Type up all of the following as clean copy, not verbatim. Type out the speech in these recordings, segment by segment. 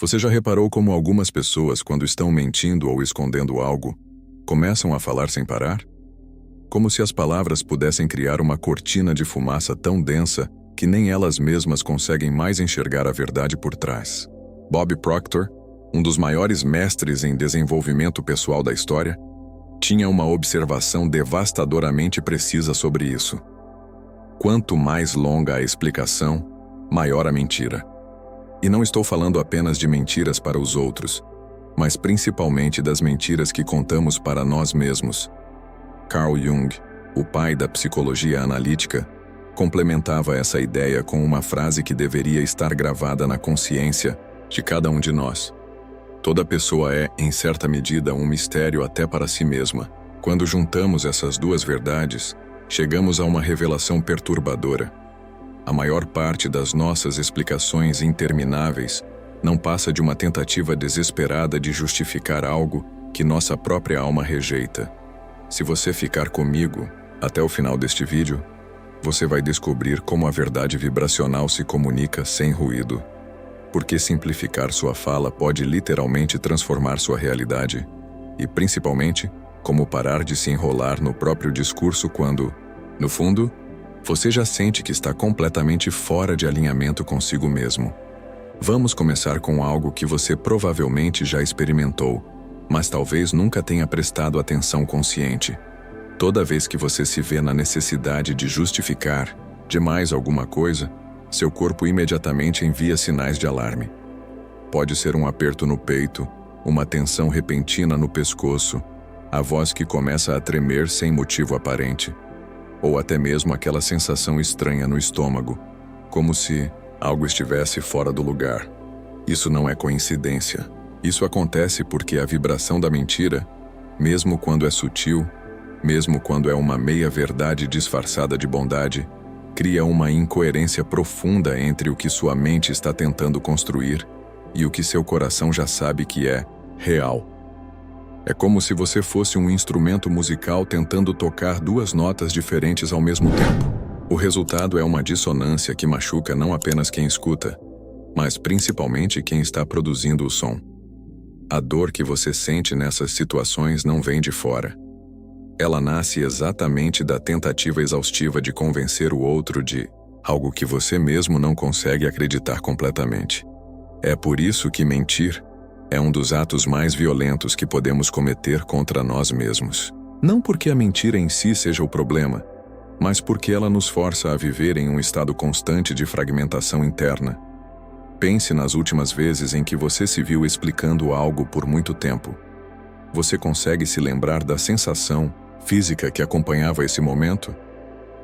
Você já reparou como algumas pessoas, quando estão mentindo ou escondendo algo, começam a falar sem parar? Como se as palavras pudessem criar uma cortina de fumaça tão densa que nem elas mesmas conseguem mais enxergar a verdade por trás. Bob Proctor, um dos maiores mestres em desenvolvimento pessoal da história, tinha uma observação devastadoramente precisa sobre isso. Quanto mais longa a explicação, maior a mentira. E não estou falando apenas de mentiras para os outros, mas principalmente das mentiras que contamos para nós mesmos. Carl Jung, o pai da psicologia analítica, complementava essa ideia com uma frase que deveria estar gravada na consciência de cada um de nós. Toda pessoa é, em certa medida, um mistério até para si mesma. Quando juntamos essas duas verdades, chegamos a uma revelação perturbadora. A maior parte das nossas explicações intermináveis não passa de uma tentativa desesperada de justificar algo que nossa própria alma rejeita. Se você ficar comigo até o final deste vídeo, você vai descobrir como a verdade vibracional se comunica sem ruído. Porque simplificar sua fala pode literalmente transformar sua realidade. E, principalmente, como parar de se enrolar no próprio discurso quando, no fundo, você já sente que está completamente fora de alinhamento consigo mesmo. Vamos começar com algo que você provavelmente já experimentou, mas talvez nunca tenha prestado atenção consciente. Toda vez que você se vê na necessidade de justificar demais alguma coisa, seu corpo imediatamente envia sinais de alarme. Pode ser um aperto no peito, uma tensão repentina no pescoço, a voz que começa a tremer sem motivo aparente, ou até mesmo aquela sensação estranha no estômago, como se algo estivesse fora do lugar. Isso não é coincidência. Isso acontece porque a vibração da mentira, mesmo quando é sutil, mesmo quando é uma meia-verdade disfarçada de bondade, cria uma incoerência profunda entre o que sua mente está tentando construir e o que seu coração já sabe que é real. É como se você fosse um instrumento musical tentando tocar duas notas diferentes ao mesmo tempo. O resultado é uma dissonância que machuca não apenas quem escuta, mas principalmente quem está produzindo o som. A dor que você sente nessas situações não vem de fora. Ela nasce exatamente da tentativa exaustiva de convencer o outro de algo que você mesmo não consegue acreditar completamente. É por isso que mentir é um dos atos mais violentos que podemos cometer contra nós mesmos. Não porque a mentira em si seja o problema, mas porque ela nos força a viver em um estado constante de fragmentação interna. Pense nas últimas vezes em que você se viu explicando algo por muito tempo. Você consegue se lembrar da sensação física que acompanhava esse momento?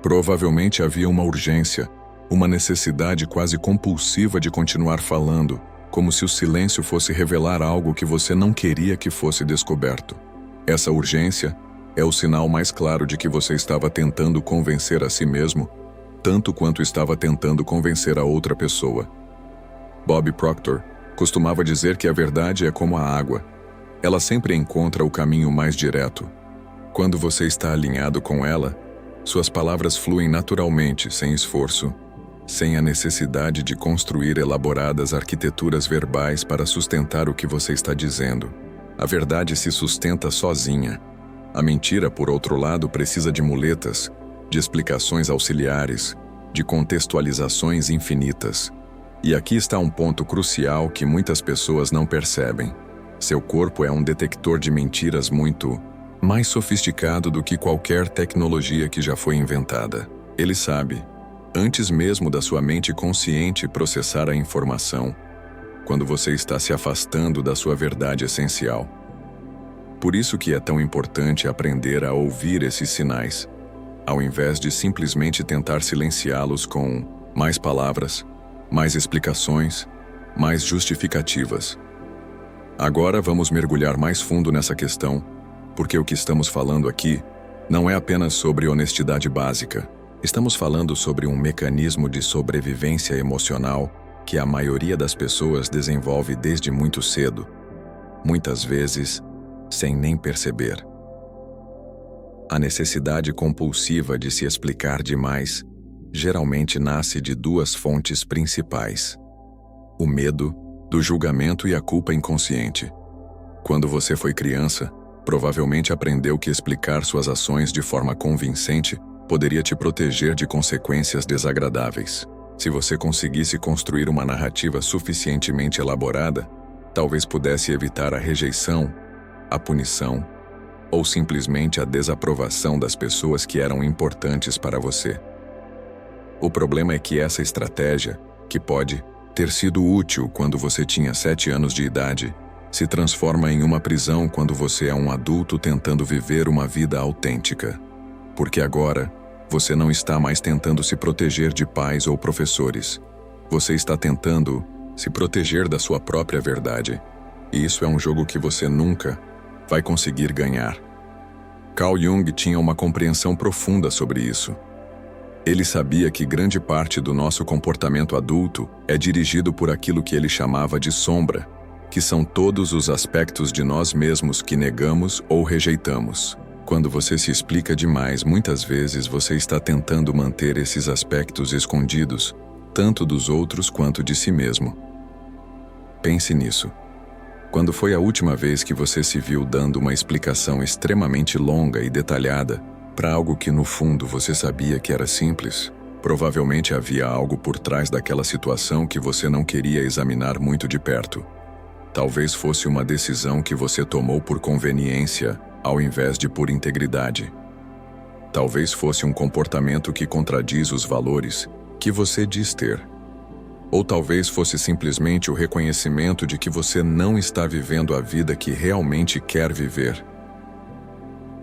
Provavelmente havia uma urgência, uma necessidade quase compulsiva de continuar falando, como se o silêncio fosse revelar algo que você não queria que fosse descoberto. Essa urgência é o sinal mais claro de que você estava tentando convencer a si mesmo, tanto quanto estava tentando convencer a outra pessoa. Bob Proctor costumava dizer que a verdade é como a água. Ela sempre encontra o caminho mais direto. Quando você está alinhado com ela, suas palavras fluem naturalmente, sem esforço, sem a necessidade de construir elaboradas arquiteturas verbais para sustentar o que você está dizendo. A verdade se sustenta sozinha. A mentira, por outro lado, precisa de muletas, de explicações auxiliares, de contextualizações infinitas. E aqui está um ponto crucial que muitas pessoas não percebem. Seu corpo é um detector de mentiras muito mais sofisticado do que qualquer tecnologia que já foi inventada. Ele sabe, antes mesmo da sua mente consciente processar a informação, quando você está se afastando da sua verdade essencial. Por isso que é tão importante aprender a ouvir esses sinais, ao invés de simplesmente tentar silenciá-los com mais palavras, mais explicações, mais justificativas. Agora vamos mergulhar mais fundo nessa questão, porque o que estamos falando aqui não é apenas sobre honestidade básica. Estamos falando sobre um mecanismo de sobrevivência emocional que a maioria das pessoas desenvolve desde muito cedo, muitas vezes sem nem perceber. A necessidade compulsiva de se explicar demais geralmente nasce de duas fontes principais: o medo do julgamento e a culpa inconsciente. Quando você foi criança, provavelmente aprendeu que explicar suas ações de forma convincente poderia te proteger de consequências desagradáveis. Se você conseguisse construir uma narrativa suficientemente elaborada, talvez pudesse evitar a rejeição, a punição ou simplesmente a desaprovação das pessoas que eram importantes para você. O problema é que essa estratégia, que pode ter sido útil quando você tinha 7 anos de idade, se transforma em uma prisão quando você é um adulto tentando viver uma vida autêntica. Porque agora, você não está mais tentando se proteger de pais ou professores. Você está tentando se proteger da sua própria verdade. E isso é um jogo que você nunca vai conseguir ganhar. Carl Jung tinha uma compreensão profunda sobre isso. Ele sabia que grande parte do nosso comportamento adulto é dirigido por aquilo que ele chamava de sombra, que são todos os aspectos de nós mesmos que negamos ou rejeitamos. Quando você se explica demais, muitas vezes você está tentando manter esses aspectos escondidos, tanto dos outros quanto de si mesmo. Pense nisso. Quando foi a última vez que você se viu dando uma explicação extremamente longa e detalhada para algo que no fundo você sabia que era simples? Provavelmente havia algo por trás daquela situação que você não queria examinar muito de perto. Talvez fosse uma decisão que você tomou por conveniência, ao invés de por integridade. Talvez fosse um comportamento que contradiz os valores que você diz ter. Ou talvez fosse simplesmente o reconhecimento de que você não está vivendo a vida que realmente quer viver.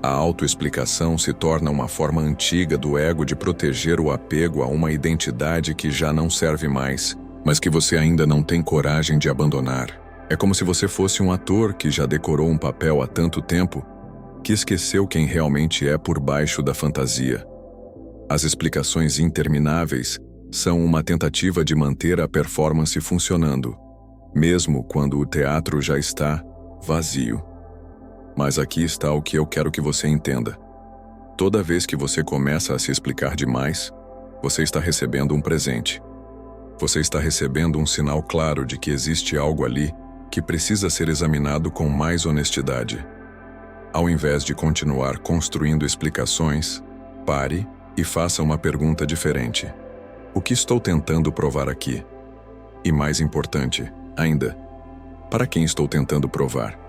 A autoexplicação se torna uma forma antiga do ego de proteger o apego a uma identidade que já não serve mais, mas que você ainda não tem coragem de abandonar. É como se você fosse um ator que já decorou um papel há tanto tempo que esqueceu quem realmente é por baixo da fantasia. As explicações intermináveis são uma tentativa de manter a performance funcionando, mesmo quando o teatro já está vazio. Mas aqui está o que eu quero que você entenda. Toda vez que você começa a se explicar demais, você está recebendo um presente. Você está recebendo um sinal claro de que existe algo ali que precisa ser examinado com mais honestidade. Ao invés de continuar construindo explicações, pare e faça uma pergunta diferente. O que estou tentando provar aqui? E mais importante ainda, para quem estou tentando provar?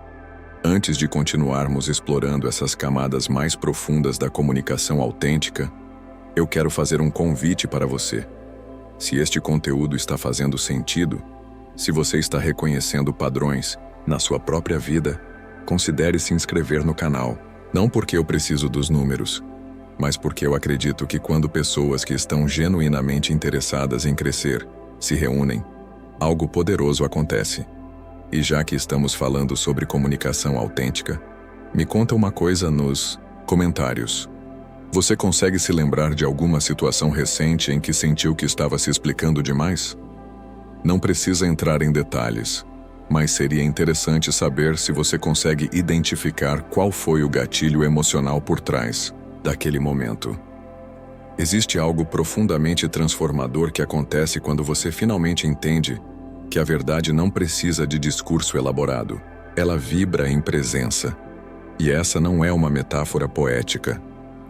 Antes de continuarmos explorando essas camadas mais profundas da comunicação autêntica, eu quero fazer um convite para você. Se este conteúdo está fazendo sentido, se você está reconhecendo padrões na sua própria vida, considere se inscrever no canal. Não porque eu preciso dos números, mas porque eu acredito que quando pessoas que estão genuinamente interessadas em crescer se reúnem, algo poderoso acontece. E já que estamos falando sobre comunicação autêntica, me conta uma coisa nos comentários. Você consegue se lembrar de alguma situação recente em que sentiu que estava se explicando demais? Não precisa entrar em detalhes, mas seria interessante saber se você consegue identificar qual foi o gatilho emocional por trás daquele momento. Existe algo profundamente transformador que acontece quando você finalmente entende que a verdade não precisa de discurso elaborado. Ela vibra em presença. E essa não é uma metáfora poética.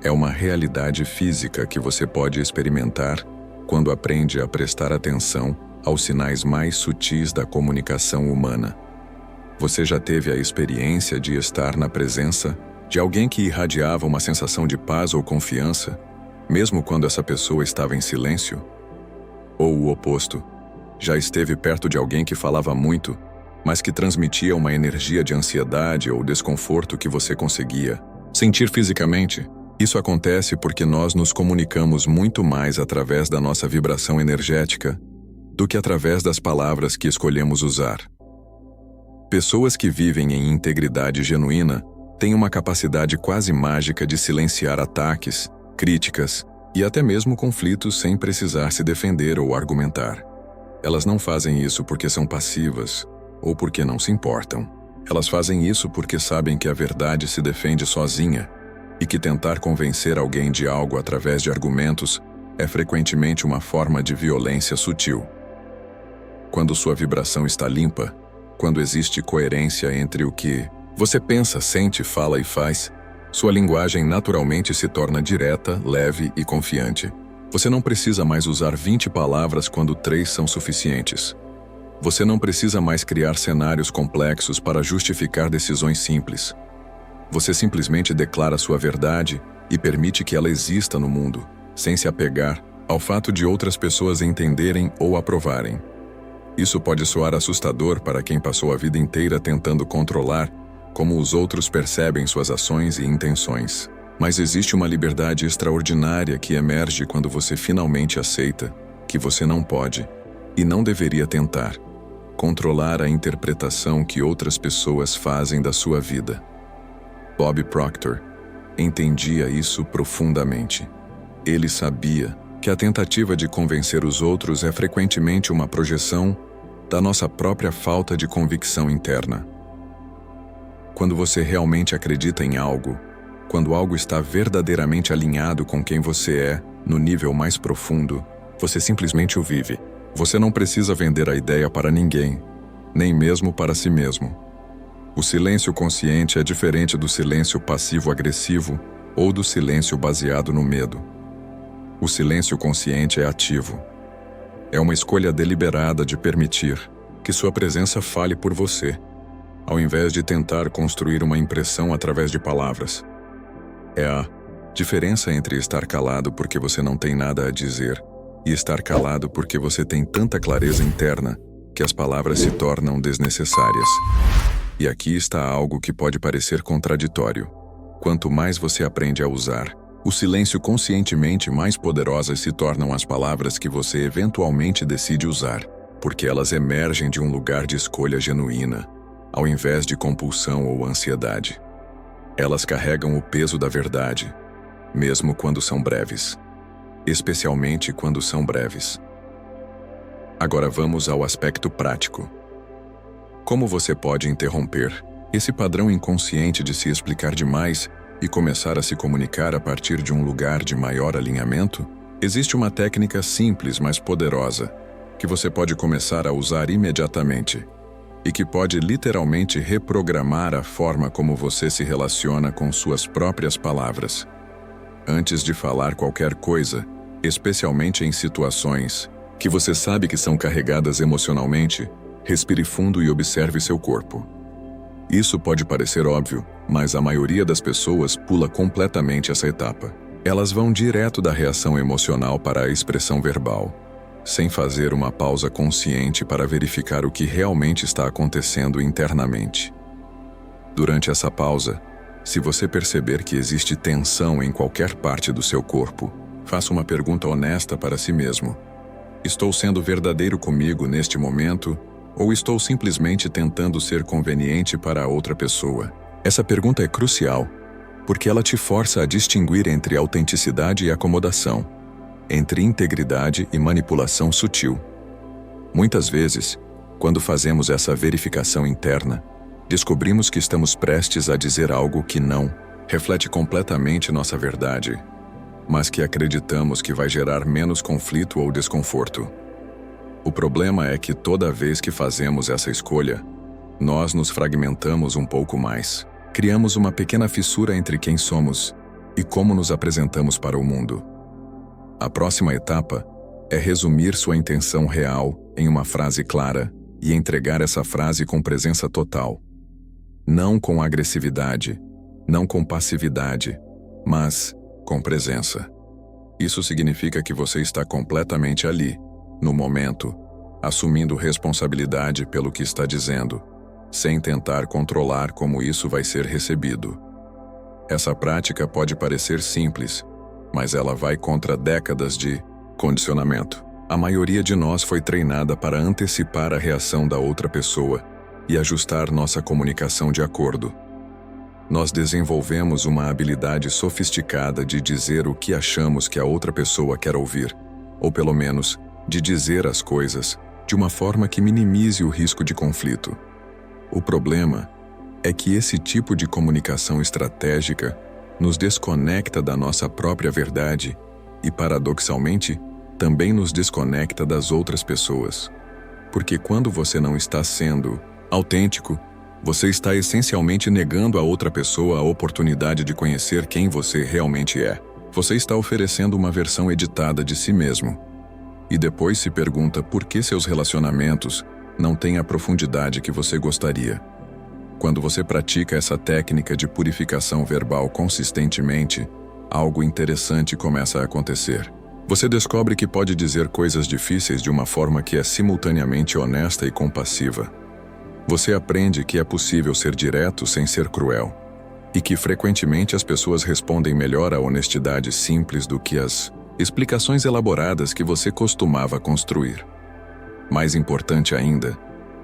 É uma realidade física que você pode experimentar quando aprende a prestar atenção aos sinais mais sutis da comunicação humana. Você já teve a experiência de estar na presença de alguém que irradiava uma sensação de paz ou confiança, mesmo quando essa pessoa estava em silêncio? Ou o oposto? Já esteve perto de alguém que falava muito, mas que transmitia uma energia de ansiedade ou desconforto que você conseguia sentir fisicamente? Isso acontece porque nós nos comunicamos muito mais através da nossa vibração energética do que através das palavras que escolhemos usar. Pessoas que vivem em integridade genuína têm uma capacidade quase mágica de silenciar ataques, críticas e até mesmo conflitos sem precisar se defender ou argumentar. Elas não fazem isso porque são passivas ou porque não se importam. Elas fazem isso porque sabem que a verdade se defende sozinha e que tentar convencer alguém de algo através de argumentos é frequentemente uma forma de violência sutil. quando sua vibração está limpa, quando existe coerência entre o que você pensa, sente, fala e faz, sua linguagem naturalmente se torna direta, leve e confiante. Você não precisa mais usar 20 palavras quando 3 são suficientes. Você não precisa mais criar cenários complexos para justificar decisões simples. Você simplesmente declara sua verdade e permite que ela exista no mundo, sem se apegar ao fato de outras pessoas entenderem ou aprovarem. Isso pode soar assustador para quem passou a vida inteira tentando controlar como os outros percebem suas ações e intenções. Mas existe uma liberdade extraordinária que emerge quando você finalmente aceita que você não pode, e não deveria tentar, controlar a interpretação que outras pessoas fazem da sua vida. Bob Proctor entendia isso profundamente. Ele sabia que a tentativa de convencer os outros é frequentemente uma projeção da nossa própria falta de convicção interna. Quando você realmente acredita em algo, quando algo está verdadeiramente alinhado com quem você é, no nível mais profundo, você simplesmente o vive. Você não precisa vender a ideia para ninguém, nem mesmo para si mesmo. O silêncio consciente é diferente do silêncio passivo-agressivo ou do silêncio baseado no medo. O silêncio consciente é ativo. É uma escolha deliberada de permitir que sua presença fale por você, ao invés de tentar construir uma impressão através de palavras. É a diferença entre estar calado porque você não tem nada a dizer e estar calado porque você tem tanta clareza interna que as palavras se tornam desnecessárias. E aqui está algo que pode parecer contraditório. Quanto mais você aprende a usar o silêncio conscientemente, mais poderosas se tornam as palavras que você eventualmente decide usar, porque elas emergem de um lugar de escolha genuína, ao invés de compulsão ou ansiedade. Elas carregam o peso da verdade, mesmo quando são breves. Especialmente quando são breves. Agora vamos ao aspecto prático. Como você pode interromper esse padrão inconsciente de se explicar demais e começar a se comunicar a partir de um lugar de maior alinhamento? Existe uma técnica simples, mas poderosa, que você pode começar a usar imediatamente e que pode literalmente reprogramar a forma como você se relaciona com suas próprias palavras. Antes de falar qualquer coisa, especialmente em situações que você sabe que são carregadas emocionalmente, respire fundo e observe seu corpo. Isso pode parecer óbvio, mas a maioria das pessoas pula completamente essa etapa. Elas vão direto da reação emocional para a expressão verbal, sem fazer uma pausa consciente para verificar o que realmente está acontecendo internamente. Durante essa pausa, se você perceber que existe tensão em qualquer parte do seu corpo, faça uma pergunta honesta para si mesmo. Estou sendo verdadeiro comigo neste momento ou estou simplesmente tentando ser conveniente para a outra pessoa? Essa pergunta é crucial, porque ela te força a distinguir entre autenticidade e acomodação, entre integridade e manipulação sutil. Muitas vezes, quando fazemos essa verificação interna, descobrimos que estamos prestes a dizer algo que não reflete completamente nossa verdade, mas que acreditamos que vai gerar menos conflito ou desconforto. O problema é que toda vez que fazemos essa escolha, nós nos fragmentamos um pouco mais. Criamos uma pequena fissura entre quem somos e como nos apresentamos para o mundo. A próxima etapa é resumir sua intenção real em uma frase clara e entregar essa frase com presença total. Não com agressividade, não com passividade, mas com presença. Isso significa que você está completamente ali, no momento, assumindo responsabilidade pelo que está dizendo, sem tentar controlar como isso vai ser recebido. Essa prática pode parecer simples, mas ela vai contra décadas de condicionamento. A maioria de nós foi treinada para antecipar a reação da outra pessoa e ajustar nossa comunicação de acordo. Nós desenvolvemos uma habilidade sofisticada de dizer o que achamos que a outra pessoa quer ouvir, ou pelo menos, de dizer as coisas de uma forma que minimize o risco de conflito. O problema é que esse tipo de comunicação estratégica nos desconecta da nossa própria verdade e, paradoxalmente, também nos desconecta das outras pessoas. Porque quando você não está sendo autêntico, você está essencialmente negando a outra pessoa a oportunidade de conhecer quem você realmente é. Você está oferecendo uma versão editada de si mesmo. E depois se pergunta por que seus relacionamentos não têm a profundidade que você gostaria. Quando você pratica essa técnica de purificação verbal consistentemente, algo interessante começa a acontecer. Você descobre que pode dizer coisas difíceis de uma forma que é simultaneamente honesta e compassiva. Você aprende que é possível ser direto sem ser cruel, e que frequentemente as pessoas respondem melhor à honestidade simples do que às explicações elaboradas que você costumava construir. Mais importante ainda,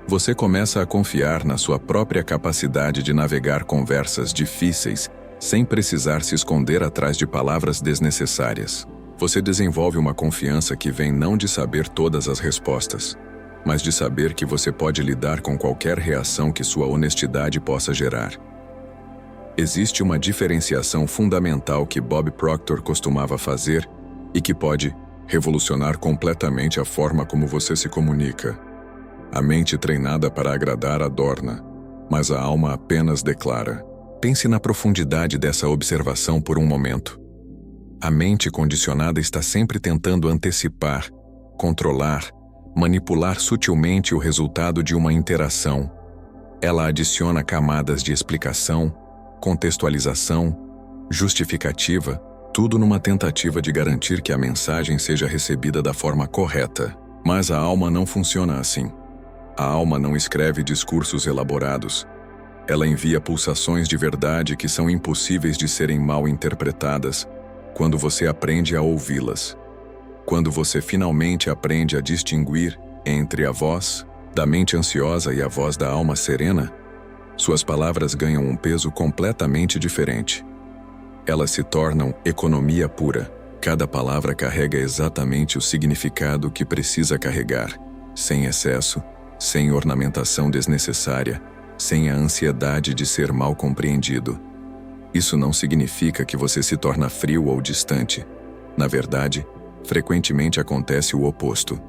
você começa a confiar na sua própria capacidade de navegar conversas difíceis sem precisar se esconder atrás de palavras desnecessárias. Você desenvolve uma confiança que vem não de saber todas as respostas, mas de saber que você pode lidar com qualquer reação que sua honestidade possa gerar. Existe uma diferenciação fundamental que Bob Proctor costumava fazer e que pode revolucionar completamente a forma como você se comunica. A mente treinada para agradar adorna, mas a alma apenas declara. Pense na profundidade dessa observação por um momento. A mente condicionada está sempre tentando antecipar, controlar, manipular sutilmente o resultado de uma interação. Ela adiciona camadas de explicação, contextualização, justificativa, tudo numa tentativa de garantir que a mensagem seja recebida da forma correta. Mas a alma não funciona assim. A alma não escreve discursos elaborados. Ela envia pulsações de verdade que são impossíveis de serem mal interpretadas quando você aprende a ouvi-las. Quando você finalmente aprende a distinguir entre a voz da mente ansiosa e a voz da alma serena, suas palavras ganham um peso completamente diferente. Elas se tornam economia pura. Cada palavra carrega exatamente o significado que precisa carregar, sem excesso, sem ornamentação desnecessária, sem a ansiedade de ser mal compreendido. Isso não significa que você se torna frio ou distante. Na verdade, frequentemente acontece o oposto.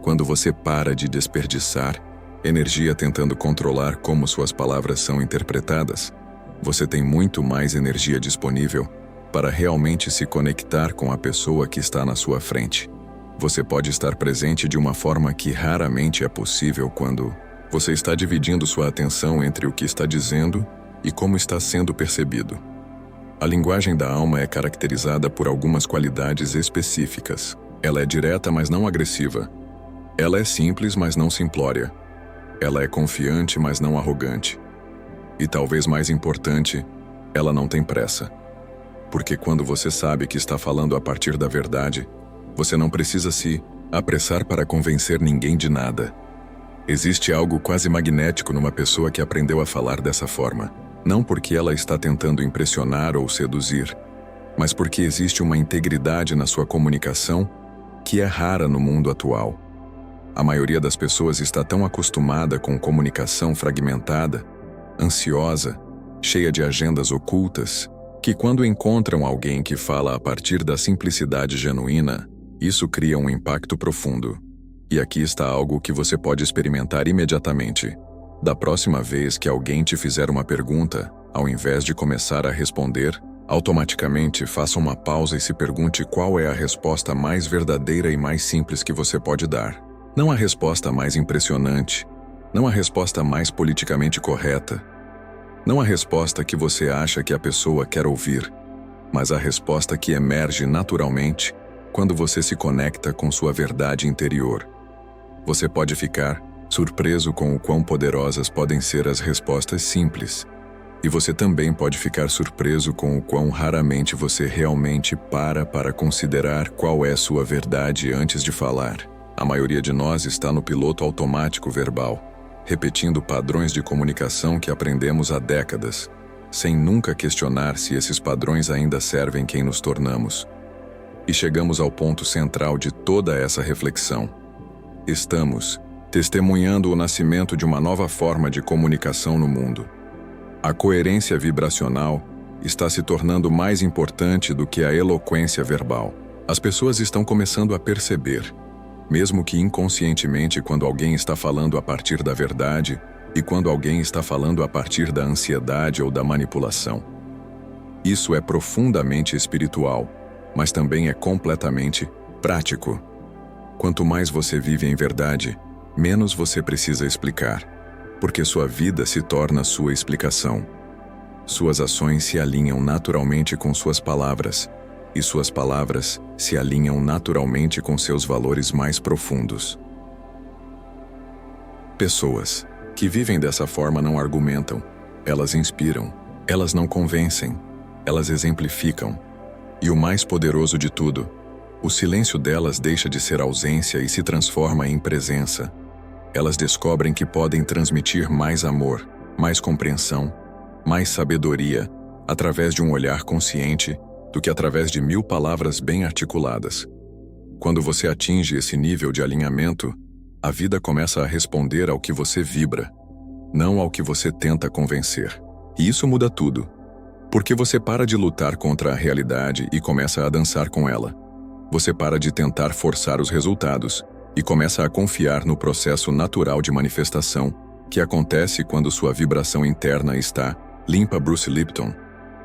Quando você para de desperdiçar energia tentando controlar como suas palavras são interpretadas, você tem muito mais energia disponível para realmente se conectar com a pessoa que está na sua frente. Você pode estar presente de uma forma que raramente é possível quando você está dividindo sua atenção entre o que está dizendo e como está sendo percebido. A linguagem da alma é caracterizada por algumas qualidades específicas. Ela é direta, mas não agressiva. Ela é simples, mas não simplória. Ela é confiante, mas não arrogante. E talvez mais importante, ela não tem pressa. Porque quando você sabe que está falando a partir da verdade, você não precisa se apressar para convencer ninguém de nada. Existe algo quase magnético numa pessoa que aprendeu a falar dessa forma. Não porque ela está tentando impressionar ou seduzir, mas porque existe uma integridade na sua comunicação que é rara no mundo atual. A maioria das pessoas está tão acostumada com comunicação fragmentada, ansiosa, cheia de agendas ocultas, que quando encontram alguém que fala a partir da simplicidade genuína, isso cria um impacto profundo. E aqui está algo que você pode experimentar imediatamente. Da próxima vez que alguém te fizer uma pergunta, ao invés de começar a responder, automaticamente faça uma pausa e se pergunte qual é a resposta mais verdadeira e mais simples que você pode dar. Não a resposta mais impressionante, não a resposta mais politicamente correta, não a resposta que você acha que a pessoa quer ouvir, mas a resposta que emerge naturalmente quando você se conecta com sua verdade interior. Você pode ficar surpreso com o quão poderosas podem ser as respostas simples. E você também pode ficar surpreso com o quão raramente você realmente para considerar qual é sua verdade antes de falar. A maioria de nós está no piloto automático verbal, repetindo padrões de comunicação que aprendemos há décadas, sem nunca questionar se esses padrões ainda servem quem nos tornamos. E chegamos ao ponto central de toda essa reflexão. Estamos testemunhando o nascimento de uma nova forma de comunicação no mundo. A coerência vibracional está se tornando mais importante do que a eloquência verbal. As pessoas estão começando a perceber mesmo que inconscientemente quando alguém está falando a partir da verdade e quando alguém está falando a partir da ansiedade ou da manipulação. Isso é profundamente espiritual, mas também é completamente prático. Quanto mais você vive em verdade, menos você precisa explicar, porque sua vida se torna sua explicação. Suas ações se alinham naturalmente com suas palavras, e suas palavras se alinham naturalmente com seus valores mais profundos. Pessoas que vivem dessa forma não argumentam, elas inspiram, elas não convencem, elas exemplificam. E o mais poderoso de tudo, o silêncio delas deixa de ser ausência e se transforma em presença. Elas descobrem que podem transmitir mais amor, mais compreensão, mais sabedoria, através de um olhar consciente, do que através de 1000 palavras bem articuladas. Quando você atinge esse nível de alinhamento, a vida começa a responder ao que você vibra, não ao que você tenta convencer. E isso muda tudo, porque você para de lutar contra a realidade e começa a dançar com ela. Você para de tentar forçar os resultados e começa a confiar no processo natural de manifestação que acontece quando sua vibração interna está limpa. Bruce Lipton,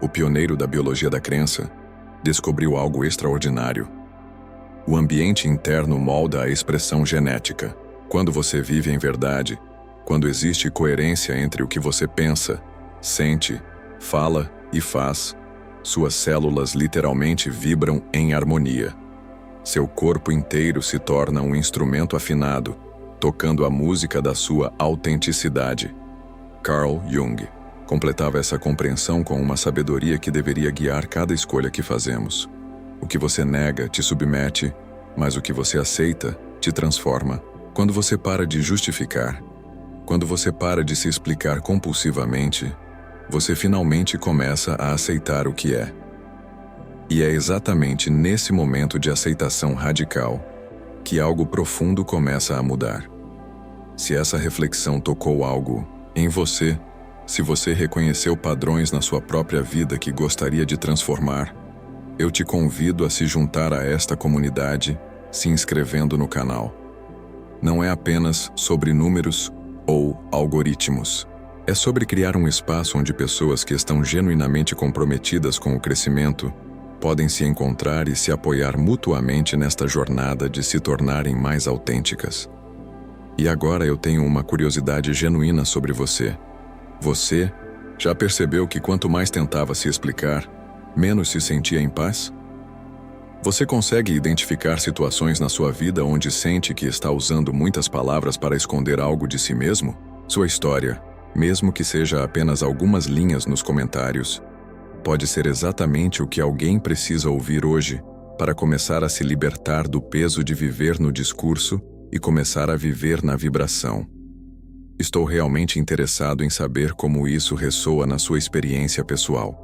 o pioneiro da biologia da crença, descobriu algo extraordinário. O ambiente interno molda a expressão genética. Quando você vive em verdade, quando existe coerência entre o que você pensa, sente, fala e faz, suas células literalmente vibram em harmonia. Seu corpo inteiro se torna um instrumento afinado, tocando a música da sua autenticidade. Carl Jung completava essa compreensão com uma sabedoria que deveria guiar cada escolha que fazemos. O que você nega te submete, mas o que você aceita te transforma. Quando você para de justificar, quando você para de se explicar compulsivamente, você finalmente começa a aceitar o que é. E é exatamente nesse momento de aceitação radical que algo profundo começa a mudar. Se essa reflexão tocou algo em você, se você reconheceu padrões na sua própria vida que gostaria de transformar, eu te convido a se juntar a esta comunidade, se inscrevendo no canal. Não é apenas sobre números ou algoritmos. É sobre criar um espaço onde pessoas que estão genuinamente comprometidas com o crescimento podem se encontrar e se apoiar mutuamente nesta jornada de se tornarem mais autênticas. E agora eu tenho uma curiosidade genuína sobre você. Você já percebeu que quanto mais tentava se explicar, menos se sentia em paz? Você consegue identificar situações na sua vida onde sente que está usando muitas palavras para esconder algo de si mesmo? Sua história, mesmo que seja apenas algumas linhas nos comentários, pode ser exatamente o que alguém precisa ouvir hoje para começar a se libertar do peso de viver no discurso e começar a viver na vibração. Estou realmente interessado em saber como isso ressoa na sua experiência pessoal.